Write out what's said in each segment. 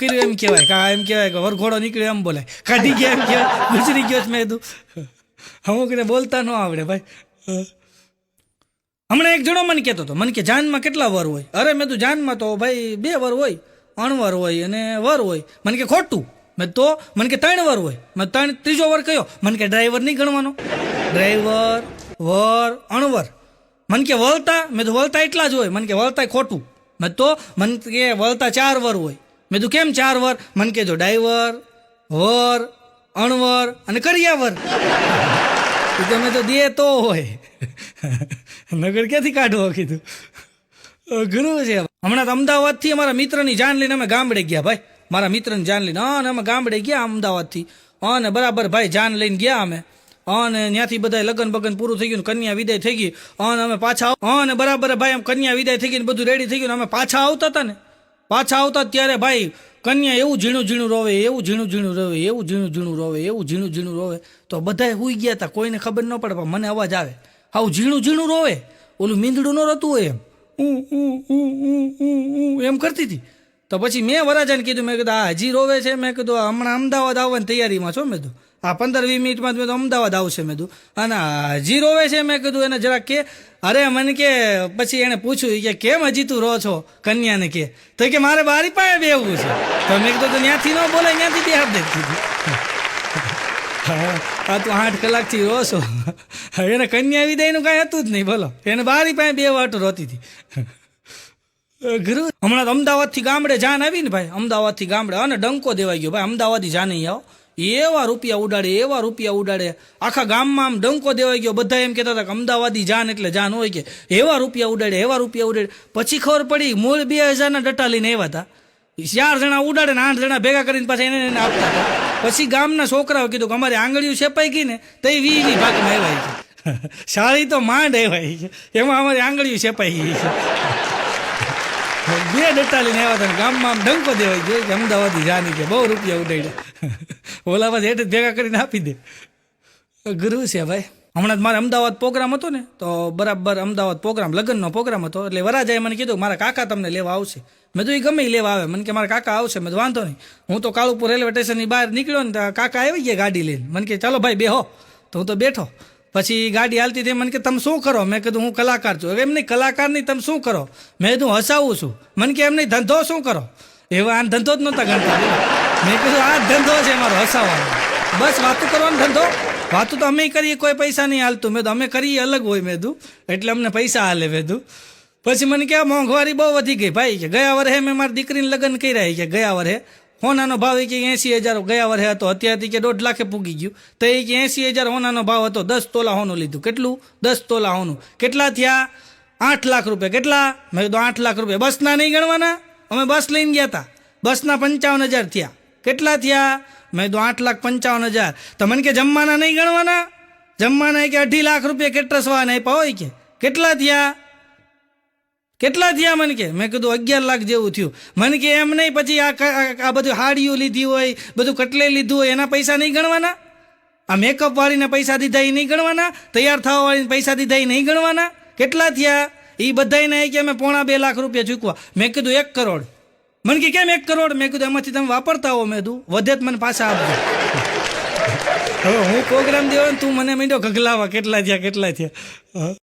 કર્યું એમ કહેવાય, કા એમ કહેવાય કે વરઘોડો નીકળ્યો એમ બોલાય, કાઢી ગયા એમ કહેવાય, ગુજરી ગયો મેં કીધું અમુકને બોલતા ન આવડે ભાઈ. હમણાં એક જણો મને કહેતો હતો, મને કે જાનમાં કેટલા વર હોય? અરે મેં તું જાનમાં તો ભાઈ 2 વર હોય, અણવર હોય અને વર હોય. મને કે ખોટું. મેં તો મને કે 3 વર હોય. મેં 3 ત્રીજો વર કયો? મને કે ડ્રાઈવર નહીં ગણવાનો, ડ્રાઈવર વર અણવર. મને કે વળતા? મેં તો વળતા એટલા જ હોય. મને કે વળતા ખોટું. મેં તો મને કે વળતા 4 વર હોય. મેં તું કેમ 4 વર? મને કે જો ડ્રાઈવર વર અણવર અને કરિયાવર. તમે તો દે તો હોય નગર ક્યાંથી કાઢવો કીધું. ઘણું છે. હમણાં તો અમદાવાદથી અમારા મિત્રની જાન લઈને અમે ગામડે ગયા ભાઈ. મારા મિત્રની જાન લઈને અને અમે ગામડે ગયા અમદાવાદથી અને બરાબર ભાઈ જાન લઈને ગયા અમે અને ત્યાંથી બધા લગ્ન બગન પૂરું થઈ ગયું, કન્યા વિદાય થઈ ગઈ અને અમે પાછા અને બરાબર ભાઈ આમ કન્યા વિદાય થઈ ગઈ, બધું રેડી થઈ ગયું. અમે પાછા આવતા હતા ને, પાછા આવતા ત્યારે ભાઈ કન્યા એવું ઝીણું ઝીણું રોવે, એવું ઝીણું ઝીણું રોવે, એવું ઝીણું ઝીણું રોવે, એવું ઝીણું ઝીણું રોવે. તો બધાએ હુઈ ગયા હતા, કોઈને ખબર ન પડે, પણ મને અવાજ આવે આવું ઝીણું ઝીણું રોવે, ઓલું મીંદડું ન રહેતું હોય એમ કરતી હતી. તો પછી મેં વરાજાને કીધું, મેં કીધું આ હજી રોવે છે? મેં કીધું હમણાં અમદાવાદ આવવાની તૈયારીમાં છો. મેં કીધું આ 15-20 મિનિટમાં મેં તો અમદાવાદ આવશે. મેં કીધું અને હજી રોવે છે? મેં કીધું એને જરાક કે. અરે મને કે પછી એણે પૂછ્યું કે કેમ હજી તું રો છો? કન્યાને કે તો કે મારે બારી પાસે બેવું છે. તો મેં કીધું તો ત્યાંથી ન બોલાય, ત્યાંથી બે હાથ દીધી. હા તું 8 કલાકથી રો છો. એને કન્યા વિદાયનું કાંઈ હતું જ નહીં, બોલો. એને બારી પાસે 2 વાટો રોતી હતી. હમણાં તો અમદાવાદથી ગામડે જાન આવી ને ભાઈ, અમદાવાદથી ગામડે અને ડંકો દેવાઈ ગયો ભાઈ. અમદાવાદી જાન અહીં આવો, એવા રૂપિયા ઉડાડે, એવા રૂપિયા ઉડાડે, આખા ગામમાં આમ ડંકો દેવાઈ ગયો. બધા એમ કહેતા હતા કે અમદાવાદી જાન એટલે જાન હોય, કે એવા રૂપિયા ઉડાડે, એવા રૂપિયા ઉડાડે. પછી ખબર પડી મૂળ 2000ના ડટા લઈને આવ્યા હતા. 4 જણા ઉડાડે ને 8 જણા ભેગા કરીને પાછા એને આપતા હતા. પછી ગામના છોકરાઓ કીધું કે અમારી આંગળીઓ છેપાઈ ગઈ ને તો 20 ભાગમાં આવ્યા છે. શાળી તો માંડ આવ્યા છે, એમાં અમારી આંગળીઓ છેપાઈ ગઈ છે. 2 ડટ્ટા લઈને આવ્યા હતા, ગામમાં આમ ડંકો દેવાઈ ગયો કે અમદાવાદી જાની કે બહુ રૂપિયા ઉડાડ્યા. ઓલા પાસે હેઠ ભેગા કરીને આપી દે. ગુરુ છે ભાઈ. હમણાં જ મારે અમદાવાદ પ્રોગ્રામ હતો ને, તો બરાબર અમદાવાદ પ્રોગ્રામ, લગ્નનો પ્રોગ્રામ હતો. એટલે વરાજાએ મને કીધું મારા કાકા તમને લેવા આવશે. મેં તો એ ગમે લેવા આવે. મને કે મારા કાકા આવશે. મેં તો વાંધો નહીં. હું તો કાળુપુર રેલવે સ્ટેશનની બહાર નીકળ્યો ને તો કાકા આવી ગયા ગાડી લઈને. મને કે ચાલો ભાઈ બેહો. તો હું તો બેઠો. પછી ગાડી હાલતી થઈ. મને કે તમે શું કરો? મેં કીધું હું કલાકાર છું. એમ નહીં, કલાકાર નહીં, તમે શું કરો? મેં કીધું હસાવું છું. મને કે એમ નહીં, ધંધો શું કરો? એવા આ ધંધો જ નહોતા ગણતા. મેં કીધું આ ધંધો છે મારો, હસાવાનો. બસ વાતું કરવાનો ધંધો. વાતું તો અમે કરીએ, કોઈ પૈસા નહીં હાલતું. મેં તો અમે કરીએ અલગ હોય. મેં કીધું એટલે અમને પૈસા હાલે. મેં કીધું પછી મને કે મોંઘવારી બહુ વધી ગઈ ભાઈ. કે ગયા વર્ષે મેં મારી દીકરીને લગ્ન કર્યા. કે ગયા વર્ષે હોનાનો ભાવ કે 80,000 ગયા વર્ષે હતો, અત્યારથી કે 1.5 લાખે પૂગી ગયું. તો એ કે 80,000 હોનાનો ભાવ હતો. 10 તોલા હોનું લીધું. કેટલું? 10 તોલા હોનું. કેટલા થયા? 8 લાખ રૂપિયા. કેટલા? મેં કીધું 8 લાખ રૂપિયા. બસના નહીં ગણવાના? અમે બસ લઈને ગયા હતા. બસના 55,000 થયા. કેટલા થયા? મેં કીધું 8,55,000. તો મને કે જમવાના નહીં ગણવાના? જમવાના કે 2.5 લાખ રૂપિયા કેટરસવાના આપ્યા હોય. કે કેટલા થયા? કેટલા થયા? મને કે મેં કીધું 11 લાખ જેવું થયું. મને કે એમ નહીં, પછી આ બધું હાડીઓ લીધી હોય, બધું કટલે લીધું હોય, એના પૈસા નહીં ગણવાના? આ મેકઅપ વાળીને પૈસા દીધા એ નહીં ગણવાના? તૈયાર થવા વાળીને પૈસા દીધા એ નહીં ગણવાના? કેટલા થયા? એ બધાને કે અમે 1.5-2 લાખ રૂપિયા ચૂકવા. મેં કીધું 1 કરોડ. મને કે કેમ 1 કરોડ? મેં કીધું એમાંથી તમે વાપરતા હો. મેં કીધું વધે મને પાછા આપજો. હવે હું પ્રોગ્રામ દેવો ને તું મને મીંડો ગગલાવા કેટલા થયા, કેટલા થયા.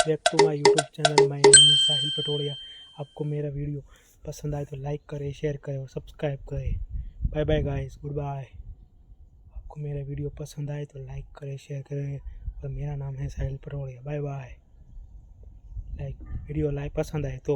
Back to my YouTube channel, my name is Sahil Patodia. आपको मेरा वीडियो पसंद आए तो लाइक करें, शेयर करें और सब्सक्राइब करें. Bye bye guys, good bye. आपको मेरा वीडियो पसंद आए तो लाइक करें, शेयर करें और मेरा नाम है Sahil Patodia. Bye bye. Like video पसंद आए तो